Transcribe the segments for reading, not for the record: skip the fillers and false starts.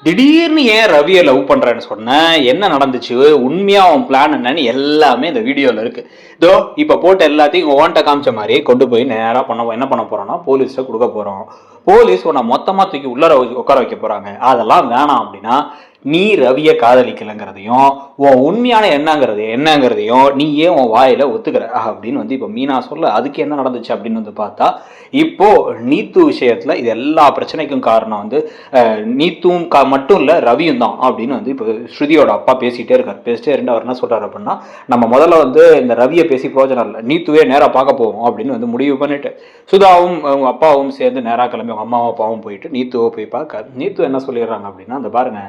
திடீர்னு ஏன் ரவியை லவ் பண்றேன்னு சொன்னேன், என்ன நடந்துச்சு, உண்மையா அவன் பிளான் என்னன்னு எல்லாமே இந்த வீடியோல இருக்கு. இதோ இப்ப போட்ட எல்லாத்தையும் ஓன்ட்ட காமிச்ச மாதிரி கொண்டு போய் நேரா என்ன பண்ண போறோம்னா போலீஸ்ல கொடுக்க போறோம். போலீஸ் உன்னை மொத்தமா தூக்கி உள்ளர உட்கார வைக்க போறாங்க. அதெல்லாம் வேணாம் அப்படின்னா நீ ரவியை காதலிக்கலைங்கிறதையும் உன் உண்மையான என்னங்கிறதையும் நீ ஏன் உன் வாயில ஒத்துக்கிற அப்படின்னு வந்து இப்போ மீனா சொல்ல, அதுக்கு என்ன நடந்துச்சு அப்படின்னு வந்து பார்த்தா, இப்போ நீத்து விஷயத்துல இது எல்லா பிரச்சனைக்கும் காரணம் வந்து நீத்தும் மட்டும் இல்லை ரவியும் தான் அப்படின்னு வந்து இப்போ ஸ்ருதியோட அப்பா பேசிகிட்டே இருக்கார். அவர் என்ன சொல்கிறார் அப்படின்னா, நம்ம முதல்ல வந்து இந்த ரவியை பேசி பிரோஜனம் இல்லை, நீத்துவே நேராக பார்க்க போவோம் அப்படின்னு வந்து முடிவு பண்ணிட்டு சுதாவும் அவங்க அப்பாவும் சேர்ந்து நேராக கிளம்பி அவங்க அம்மாவும் அப்பாவும் போயிட்டு நீத்துவை போய் பார்க்க, நீத்து என்ன சொல்லிடுறாங்க அப்படின்னா, அந்த பாருங்க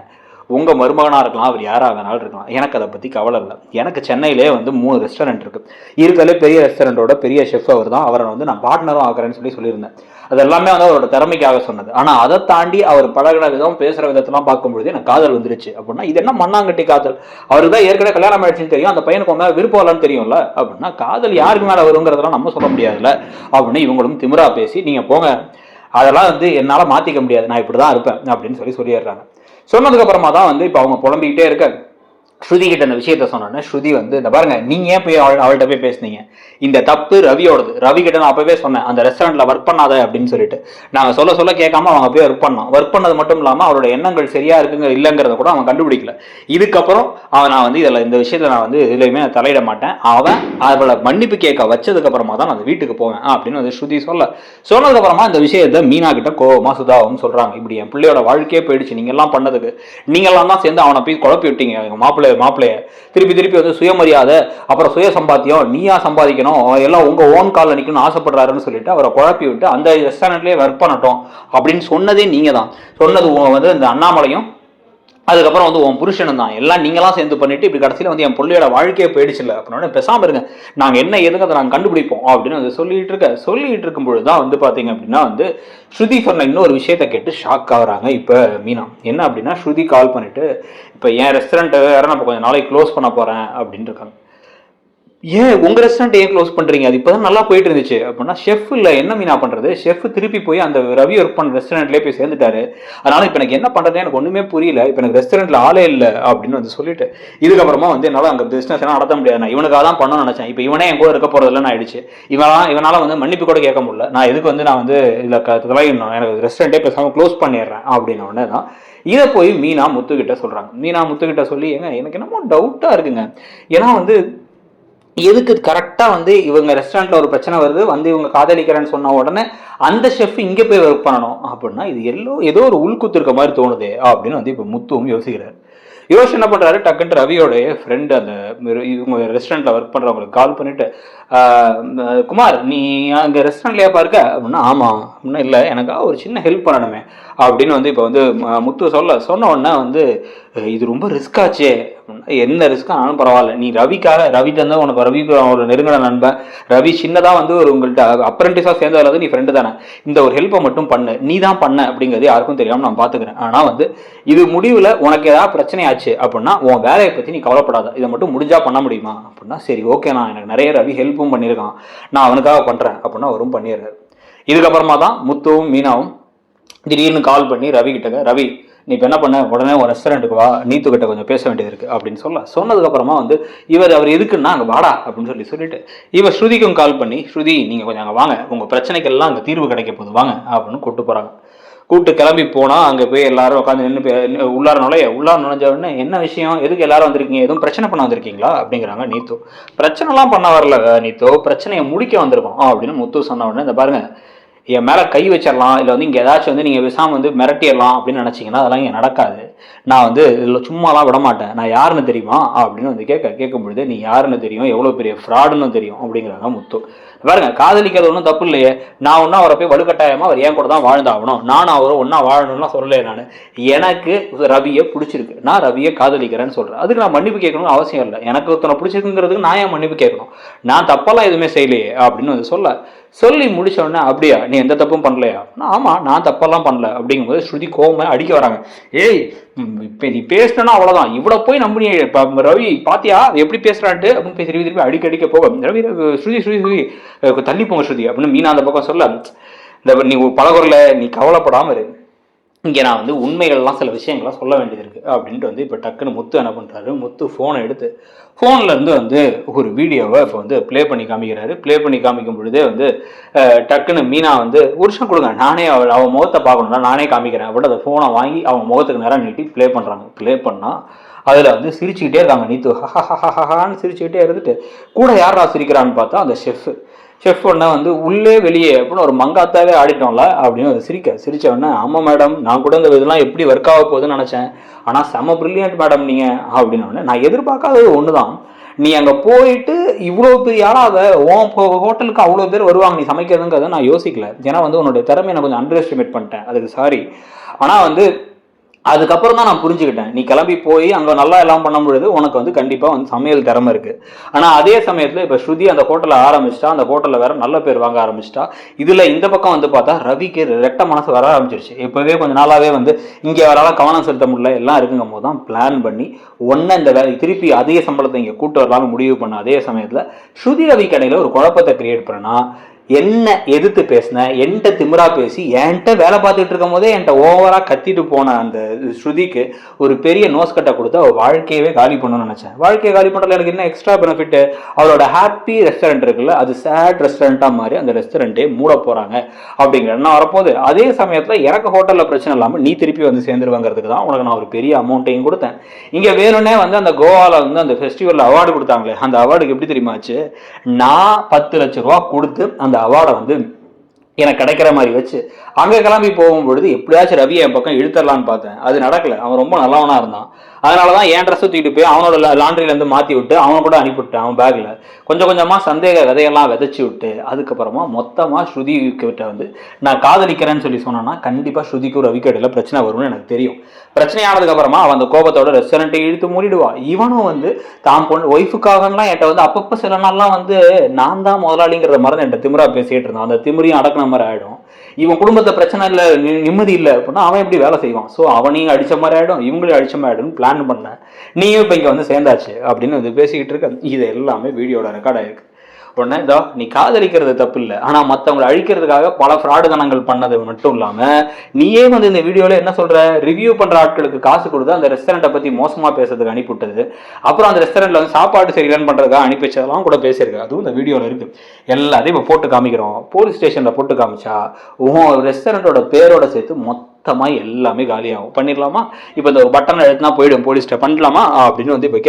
உங்கள் மருமகனாக இருக்கலாம், அவர் யாராக வேணாலும் இருக்கலாம், எனக்கு அதை பற்றி கவலை இல்லை. எனக்கு சென்னையிலே வந்து 3 ரெஸ்டாரண்ட் இருக்குது. இருக்கிறதுலே பெரிய ரெஸ்டாரண்ட்டோட பெரிய ஷெஃப் அவர் தான். அவரை வந்து நான் பார்ட்னரும் ஆகிறேன்னு சொல்லியிருந்தேன். அது எல்லாமே வந்து அவரோட திறமைக்காக சொன்னது. ஆனால் அதை தாண்டி அவர் பழகின விதம் பேசுகிற விதத்தெல்லாம் பார்க்கும்பொழுது எனக்கு காதல் வந்துருச்சு அப்படின்னா, இது என்ன மண்ணாங்கட்டி காதல்? அவருக்கு தான் ஏற்கனவே கல்யாணம் ஆயிடுச்சுன்னு தெரியும், அந்த பையனுக்கு மேலே விருப்பம் இல்லைன்னு தெரியும்ல அப்படின்னா, காதல் யாருக்கு மேலே வருங்கிறதெல்லாம் நம்ம சொல்ல முடியாதுல்ல அப்படின்னு இவங்களும் திமிரா பேசி, நீங்கள் போங்க, அதெல்லாம் வந்து என்னால் மாற்றிக்க முடியாது, நான் இப்படி தான் இருப்பேன் அப்படின்னு சொல்லிடுறாங்க. சொன்னதுக்கு அப்புறமா தான் வந்து இப்போ அவங்க புலம்பிக்கிட்டே இருக்க ஸ்ருதி கிட்ட இந்த விஷயத்த சொன்னோன்னே ஸ்ருதி வந்து, இந்த பாருங்க நீங்க ஏன் போய் அவள்கிட்ட போய் பேசுனீங்க, இந்த தப்பு ரவியோடது. ரவி கிட்ட நான் அப்பவே சொன்னேன் அந்த ரெஸ்டாரண்ட்ல ஒர்க் பண்ணாத அப்படின்னு சொல்லிட்டு. நாங்கள் சொல்ல கேட்காம அவங்க போய் ஒர்க் பண்ணது மட்டும் இல்லாமல் அவரோட எண்ணங்கள் சரியா இருக்குங்க இல்லைங்கிறத கூட அவன் கண்டுபிடிக்கல. இதுக்கப்புறம் நான் வந்து இந்த விஷயத்துல நான் வந்து எதுலையுமே தலையிட மாட்டேன், அவளை மன்னிப்பு கேட்க வச்சதுக்கு அப்புறமா தான் நான் அந்த வீட்டுக்கு போவேன் அப்படின்னு வந்து ஸ்ருதி சொன்னதுக்கு அப்புறமா இந்த விஷயத்த மீனா கிட்ட கோவமா சுதாவும் சொல்றாங்க, இப்படி என் பிள்ளையோட வாழ்க்கையே போயிடுச்சு, நீங்க எல்லாம் பண்ணதுக்கு, நீங்க எல்லாம் தான் சேர்ந்து அவனை போய் குழப்பி விட்டீங்க, எங்க மாப்பிள்ளைய திருப்பி வந்து சுயமரியாதை அப்புறம் சுய சம்பாத்தியம், நீயா சம்பாதிக்கணும், எல்லாம் உங்க ஓன் காலில் நிற்கணும்னு ஆசைப்படுறாருன்னு சொல்லிட்டு அவரை குழப்பி விட்டு அந்த ரெஸ்டாரண்ட்லேயே ஒர்க் பண்ணட்டும் அப்படின்னு சொன்னதே நீங்க தான். சொன்னது வந்து இந்த அண்ணாமலையும் அதுக்கப்புறம் வந்து உன் புருஷனும் தான், எல்லாம் நீங்களாம் சேர்ந்து பண்ணிட்டு இப்படி கடைசியில் வந்து என் பிள்ளையோட வாழ்க்கையே போயிடுச்சு இல்லை அப்படின்னா பேசாமல் இருங்க, நாங்கள் என்ன எதுக்கு அதை நாங்கள் கண்டுபிடிப்போம் அப்படின்னு வந்து சொல்லிட்டு இருக்கும்பொழுது தான் வந்து பார்த்தீங்க அப்படின்னா வந்து ஸ்ருதி சொன்ன இன்னொரு விஷயத்த கேட்டு ஷாக் ஆகுறாங்க இப்போ மீனா. என்ன அப்படின்னா, ஸ்ருதி கால் பண்ணிட்டு இப்போ என் ரெஸ்டாரண்ட்டை வேற நான் இப்போ கொஞ்சம் நாளைக்கு க்ளோஸ் பண்ண போகிறேன் அப்படின்னு இருக்காங்க. ஏன் உங்க ரெஸ்டாரண்ட் ஏன் க்ளோஸ் பண்றீங்க, அது இப்பதான் நல்லா போயிட்டு இருந்துச்சு அப்படின்னா, ஷெஃப் இல்ல என்ன மீனா பண்றது, ஷெஃப் திருப்பி போய் அந்த ரவி ஒர்க் பண்ண ரெஸ்டாரண்ட்லேயே போய் சேர்ந்துட்டாரு, அதனால இப்போ எனக்கு என்ன பண்றது எனக்கு ஒண்ணுமே புரியல, இப்போ எனக்கு ரெஸ்டாரண்ட்ல ஆளே இல்லை அப்படின்னு வந்து சொல்லிட்டு இதுக்கப்புறமா வந்து என்னால் அங்கே பிசினஸ் எல்லாம் நடத்த முடியாது, நான் இவனுக்காக தான் பண்ணணும்னு நினைச்சேன், இப்போ இவனே என் கூட இருக்க போறதில்லைன்னு ஆயிடுச்சு, இவனால வந்து மன்னிப்பு கூட கேட்க முடியல, நான் எதுக்கு வந்து நான் வந்து இதில் தலையிடணும், எனக்கு ரெஸ்டாரண்ட்டே பேசாமல் க்ளோஸ் பண்ணிடுறேன் அப்படின்னு உடனே தான் இதை போய் மீனா முத்துக்கிட்ட சொல்றாங்க. மீனா முத்துக்கிட்ட சொல்லி, எனக்கு என்னமோ டவுட்டா இருக்குங்க, ஏன்னா வந்து எதுக்கு கரெக்டாக வந்து இவங்க ரெஸ்டாரண்ட்டில் ஒரு பிரச்சனை வருது, வந்து இவங்க காதலிக்கிறேன்னு சொன்ன உடனே அந்த ஷெஃப் இங்கே போய் ஒர்க் பண்ணணும் அப்படின்னா, இது ஏதோ ஒரு உள்குத்து இருக்க மாதிரி தோணுது அப்படின்னு வந்து இப்போ முத்துவும் யோசிக்கிறார். யோசிச்சு என்ன பண்ணுறாரு, டக்குன்ட்டு ரவியோடைய ஃப்ரெண்டு அந்த இவங்க ரெஸ்டாரண்ட்டில் ஒர்க் பண்ணுறவங்களுக்கு கால் பண்ணிவிட்டு, குமார் நீ அங்கே ரெஸ்டாரண்ட்லேயே பாருக்க அப்படின்னா, ஆமாம் அப்படின்னா, இல்லை எனக்காக ஒரு சின்ன ஹெல்ப் பண்ணணுமே அப்படின்னு வந்து இப்போ வந்து முத்து சொன்ன உடனே வந்து, இது ரொம்ப ரிஸ்க் ஆச்சே, என்ன ரிஸ்க் ஆனாலும் பரவாயில்ல, நீ ரவி தந்தா உனக்கு, ரவிக்கு ஒரு நெருங்கின நண்பன், ரவி சின்னதாக வந்து ஒரு உங்கள்கிட்ட அப்ரெண்டிஸாக சேர்ந்தது நீ ஃப்ரெண்டு தானே, இந்த ஒரு ஹெல்ப்பை மட்டும் பண்ணு, நீ தான் பண்ண அப்படிங்கிறது யாருக்கும் தெரியாமல் நான் பார்த்துக்கிறேன், ஆனால் வந்து இது முடிவில் உனக்கு ஏதாவது பிரச்சனை ஆச்சு அப்படின்னா உன் வேலையை பற்றி நீ கவலைப்படாத, இதை மட்டும் முடிஞ்சா பண்ண முடியுமா அப்படின்னா, சரி ஓகே, நான் எனக்கு நிறைய ரவி ஹெல்ப்பும் பண்ணியிருக்கான், நான் அவனுக்காக பண்ணுறேன் அப்படின்னா அவரும் பண்ணிடுறாரு. இதுக்கப்புறமா தான் முத்துவும் மீனாவும் திடீர்னு கால் பண்ணி ரவி கிட்டங்க, ரவி நீ இப்போ என்ன பண்ண, உடனே ஒரு ரெஸ்டாரண்ட்டுக்கு வா, நீத்துக்கிட்ட கொஞ்சம் பேச வேண்டியது இருக்குது அப்படின்னு சொன்னதுக்கப்புறமா வந்து அவர் எதுக்குன்னா அங்கே வாடா அப்படின்னு சொல்லிட்டு இவர் ஸ்ருதிக்கும் கால் பண்ணி, ஸ்ருதி நீங்கள் கொஞ்சம் அங்கே வாங்க, உங்கள் பிரச்சனைக்கெல்லாம் அங்கே தீர்வு கிடைக்க போகுது வாங்க அப்படின்னு கூப்பிட்டு போகிறாங்க. கூப்பிட்டு கிளம்பி போனால் அங்கே போய் எல்லாரும் உட்காந்து நின்று உள்ளார நுழைஞ்ச உடனே, என்ன விஷயம், எதுக்கு எல்லாரும் வந்திருக்கீங்க, எதுவும் பிரச்சனை பண்ண வந்திருக்கீங்களா அப்படிங்கிறாங்க. நீத்து, பிரச்சனைலாம் பண்ண வரல நீத்து, பிரச்சனையை முடிக்க வந்திருக்கோம் அப்படின்னு முத்து சொன்ன உடனே, இந்த பாருங்க என் மேலே கை வச்சிடலாம், இல்லை வந்து இங்கே ஏதாச்சும் வந்து நீங்கள் விசாமல் வந்து மிரட்டிடலாம் அப்படின்னு நினச்சிங்கன்னா அதெல்லாம் இங்கே நடக்காது, நான் வந்து இதில் சும்மாலாம் விட மாட்டேன், நான் யாருன்னு தெரியுமா அப்படின்னு வந்து கேட்கும் பொழுது, நீ யாருன்னு தெரியும், எவ்வளோ பெரிய ஃப்ராடுன்னு தெரியும் அப்படிங்கிறாங்க முத்து. பாருங்க, காதலிக்கிறது ஒன்றும் தப்பு இல்லையே, நான் ஒன்றும் அவரை போய் வலுக்கட்டாயமாக அவர் ஏன் கூட தான் வாழ்ந்தாகணும், நானும் அவரை ஒன்றா வாழணும்லாம் சொல்லலையே, நான் எனக்கு ரவியை பிடிச்சிருக்கு, நான் ரவியை காதலிக்கிறேன்னு சொல்கிறேன், அதுக்கு நான் மன்னிப்பு கேட்கணும்னு அவசியம் இல்லை, எனக்கு ஒருத்தனை பிடிச்சிருக்குங்கிறதுக்கு நான் ஏன் மன்னிப்பு கேட்கணும், நான் தப்பெல்லாம் எதுவுமே செய்யலையே அப்படின்னு வந்து சொல்லி முடிச்ச உடனே, அப்படியா நீ எந்த தப்பும் பண்ணலையா, ஆமாம் நான் தப்பெல்லாம் பண்ணல அப்படிங்கும்போது ஸ்ருதி கோவமே அடிக்க வராங்க. ஏய் இப்போ நீ பேசினா அவ்வளோதான், இவ்வளோ போய் நம்பினி ரவி பாத்தியா எப்படி பேசுறான்ட்டு அப்படின்னு பேசி திருப்பி அடிக்க போக, ரவி ஸ்ருதி தள்ளி போங்க ஸ்ருதி அப்படின்னு மீனா அந்த பக்கம் சொல்ல, இந்த நீ பழகுறல நீ கவலைப்படாம இரு, இங்கே நான் வந்து உண்மைகள்லாம் சில விஷயங்கள்லாம் சொல்ல வேண்டியது இருக்குது அப்படின்ட்டு வந்து இப்போ டக்குன்னு முத்து என்ன பண்ணுறாரு, முத்து ஃபோனை எடுத்து ஃபோன்லேருந்து வந்து ஒரு வீடியோவை இப்போ வந்து ப்ளே பண்ணி காமிக்கிறாரு. ப்ளே பண்ணி காமிக்கும் பொழுதே வந்து டக்குன்னு மீனா வந்து ஒரு நிமிஷம் கொடுங்க, நானே அவன் முகத்தை பார்க்கணும்னா நானே காமிக்கிறேன் அப்படின்னு அந்த ஃபோனை வாங்கி அவன் முகத்துக்கு நேரம் நீட்டி ப்ளே பண்ணுறாங்க. ப்ளே பண்ணால் அதில் வந்து சிரிச்சுக்கிட்டே இருக்காங்க நீத்து, ஹஹான்னு சிரிச்சுக்கிட்டே இருந்துட்டு கூட யாரா சிரிக்கிறான்னு பார்த்தா அந்த ஷெஃப் ஒன்னா வந்து உள்ளே வெளியே அப்படின்னு ஒரு மங்காத்தாவே ஆடிட்டோம்ல அப்படின்னு சிரிச்ச உடனே, ஆமாம் மேடம், நான் கூட இந்த இதெல்லாம் எப்படி ஒர்க் ஆக போகுதுன்னு நினச்சேன், ஆனால் செம்ம ப்ரில்லியன்ட் மேடம் நீங்கள் அப்படின்னு. நான் எதிர்பார்க்காதது ஒன்று தான், நீ அங்கே போயிட்டு இவ்வளோ பெரிய ஆளாக உன் ஹோட்டலுக்கு அவ்வளோ பேர் வருவாங்க நீ சமைக்கிறதுங்கிறத நான் யோசிக்கல. ஏன்னா வந்து உன்னுடைய திறமையை நான் கொஞ்சம் அண்டர் எஸ்டிமேட் பண்ணிட்டேன், அதுக்கு சாரி. ஆனால் வந்து அதுக்கப்புறம் தான் நான் புரிஞ்சுக்கிட்டேன், நீ கிளம்பி போய் அங்கே நல்லா எல்லாம் பண்ணும் பொழுது உனக்கு வந்து கண்டிப்பாக வந்து சமையல் திறமை இருக்குது. ஆனால் அதே சமயத்தில் இப்போ ஸ்ருதி அந்த ஹோட்டலில் ஆரம்பிச்சிட்டா, அந்த ஹோட்டலில் வேற நல்ல பேர் வாங்க ஆரம்பிச்சிட்டா. இதில் இந்த பக்கம் வந்து பார்த்தா ரவிக்கு ரெட்ட மனசு வர ஆரம்பிச்சிருச்சு. இப்போவே கொஞ்சம் நாளாகவே வந்து இங்கே வரால கவனம் செலுத்த முடியல எல்லாம் இருக்குங்கும் போது தான் பிளான் பண்ணி ஒன்று இந்த வேலை திருப்பி அதிக சம்பளத்தை இங்கே கூட்டு வரலாம்னு முடிவு பண்ண அதே சமயத்தில் ஸ்ருதி ரவி கடையில் ஒரு குழப்பத்தை கிரியேட் பண்ணா, என்ன எதிர்த்து பேசின, என்கிட்ட திமிரா பேசி என்கிட்ட வேலை பார்த்துட்டு இருக்கும் போதே என்கிட்ட ஓவரா கத்திட்டு போன அந்த ஸ்ருதிக்கு ஒரு பெரிய நோஸ் கட்டை கொடுத்து அவள் வாழ்க்கையவே காலி பண்ணணும்னு நினைச்சேன். வாழ்க்கையை காலி பண்ணுறதுல எனக்கு என்ன எக்ஸ்ட்ரா பெனிஃபிட், அவளோட ஹாப்பி ரெஸ்டாரண்ட் இருக்குல்ல அது சேட் ரெஸ்டாரண்ட்டாக மாதிரி அந்த ரெஸ்டாரண்ட்டே மூட போகிறாங்க அப்படிங்கிற எண்ணம் வரப்போகுது. அதே சமயத்தில் எனக்கு ஹோட்டலில் பிரச்சனை இல்லாமல் நீ திருப்பி வந்து சேர்ந்துருவாங்கிறதுக்கு தான் உனக்கு நான் ஒரு பெரிய அமௌண்ட்டையும் கொடுத்தேன். இங்கே வேணும்னே வந்து அந்த கோவாவில் வந்து அந்த ஃபெஸ்டிவலில் அவார்டு கொடுத்தாங்களே, அந்த அவார்டுக்கு எப்படி தெரியுமாச்சு, நான் 10 லட்ச ரூபா கொடுத்து அந்த அவார்டை வந்து எனக்கு கிடைக்கிற மாதிரி வச்சு அங்கே கிளம்பி போகும்பொழுது எப்படியாச்சும் ரவியை என் பக்கம் இழுத்தரலான்னு பார்த்தேன். அது நடக்கல. அவன் ரொம்ப நல்லவனா இருந்தான். அதனால தான் என் ட்ரெஸ்ஸை தூக்கிட்டு போய் அவனோட லாண்ட்ரிலேருந்து மாற்றி விட்டு அவனை கூட அனுப்பிவிட்டேன். அவன் பேக்கில் கொஞ்சம் கொஞ்சமாக சந்தேக விதையெல்லாம் விதைச்சி விட்டு அதுக்கப்புறமா மொத்தமாக ஸ்ருதி கிட்ட வந்து நான் காதலிக்கிறேன்னு சொல்லி சொன்னேன்னா கண்டிப்பாக ஸ்ருதிக்கும் ரவிக்கு இடையில பிரச்சனை வரும்னு எனக்கு தெரியும். பிரச்சனையானதுக்கப்புறமா அவன் அந்த கோபத்தோட ரெஸ்டாரண்ட்டை இழுத்து மூடிடுவா. இவனும் வந்து தான் ஒய்ஃபுக்காகலாம் என்கிட்ட வந்து அப்பப்போ சில நாள்லாம் வந்து நான் தான் முதலாளிங்கிறத மறந்து என்கிட்ட திமிரா பேசிகிட்டு இருந்தான். அந்த திமிரியும் அடக்கின மாதிரி ஆகிடும். இவன் குடும்பத்தை பிரச்சனை இல்லை, நிம்மதி இல்லை அப்படின்னா அவன் எப்படி வேலை செய்வான். ஸோ அவனையும் அடித்த மாதிரி ஆகிடும், இவங்களையும் அடித்த மாதிரி ஆகிடும் பிளான் பண்ண. நீயும் இப்போ இங்கே வந்து சேர்ந்தாச்சு அப்படின்னு வந்து பேசிக்கிட்டு இருக்க. இது எல்லாமே வீடியோட ரெக்கார்ட் ஆயிருக்கு. உடனே இதோ நீ காதலிக்கிறது தப்பு இல்லை, ஆனால் மற்றவங்களை அழிக்கிறதுக்காக பல ஃப்ராடுதனங்கள் பண்ணது மட்டும் இல்லாமல் நீயே வந்து இந்த வீடியோவில் என்ன சொல்கிற, ரிவ்யூ பண்ணுற ஆட்களுக்கு காசு கொடுத்து அந்த ரெஸ்டாரண்ட்டை பற்றி மோசமாக பேசுறதுக்கு அனுப்பிவிட்டது, அப்புறம் அந்த ரெஸ்டாரண்ட்டில் வந்து சாப்பாடு சரியில்லைன்னு பண்ணுறதுக்காக அனுப்பி வச்சதெல்லாம் கூட பேசியிருக்கு. அதுவும் இந்த வீடியோவில் இருக்குது. எல்லாத்தையும் இப்போ போட்டு காமிக்கிறோம். போலீஸ் ஸ்டேஷனில் போட்டு காமிச்சா உன் ரெஸ்டாரண்ட்டோட பேரோட சேர்த்து மொத்தமாக எல்லாமே காலியாகும். பண்ணிடலாமா? இப்போ இந்த பட்டன் எழுத்துனா போயிடும் போலீஸ்கிட்ட, பண்ணலாமா அப்படின்னு வந்து இப்போ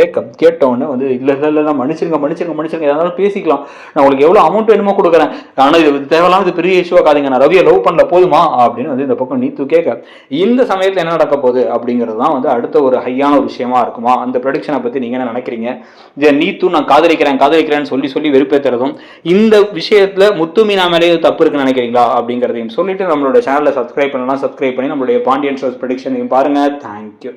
கேட்டவுடனே வந்து இல்லை இல்லை இல்லை மன்னிச்சிருங்க எதாவது பேசிக்கலாம், நான் உங்களுக்கு எவ்வளோ அமௌண்ட் வேணுமோ கொடுக்குறேன், ஆனால் இது தேவையில்லாம இது பெரிய இஷ்யூவாக காதுங்க, நான் ரவியை லவ் பண்ணல போதுமா அப்படின்னு வந்து இந்த பக்கம் நீத்து கேட்க. இந்த சமயத்தில் என்ன நடக்க போகுது அப்படிங்கிறது தான் வந்து அடுத்த ஒரு ஹையான ஒரு விஷயமா இருக்குமா. அந்த ப்ரொடிக்ஷனை பற்றி நீங்கள் என்ன நினைக்கிறீங்க? இதை நீத்து நான் காதலிக்கிறேன்னு சொல்லி வெறுப்பேற்றுறதும் இந்த விஷயத்தில் முத்து மீனா மேலேயே தப்பு இருக்குன்னு நினைக்கிறீங்களா அப்படிங்கிறதையும் சொல்லிட்டு நம்மளோட சேனலை சப்ஸ்கிரைப் பண்ணலாம். சப்ஸ்கிரைப் பண்ணி நம்மளுடைய பாண்டியன் ஷோஸ் ப்ரெடிக்ஷனையும் பாருங்கள். தேங்க்யூ.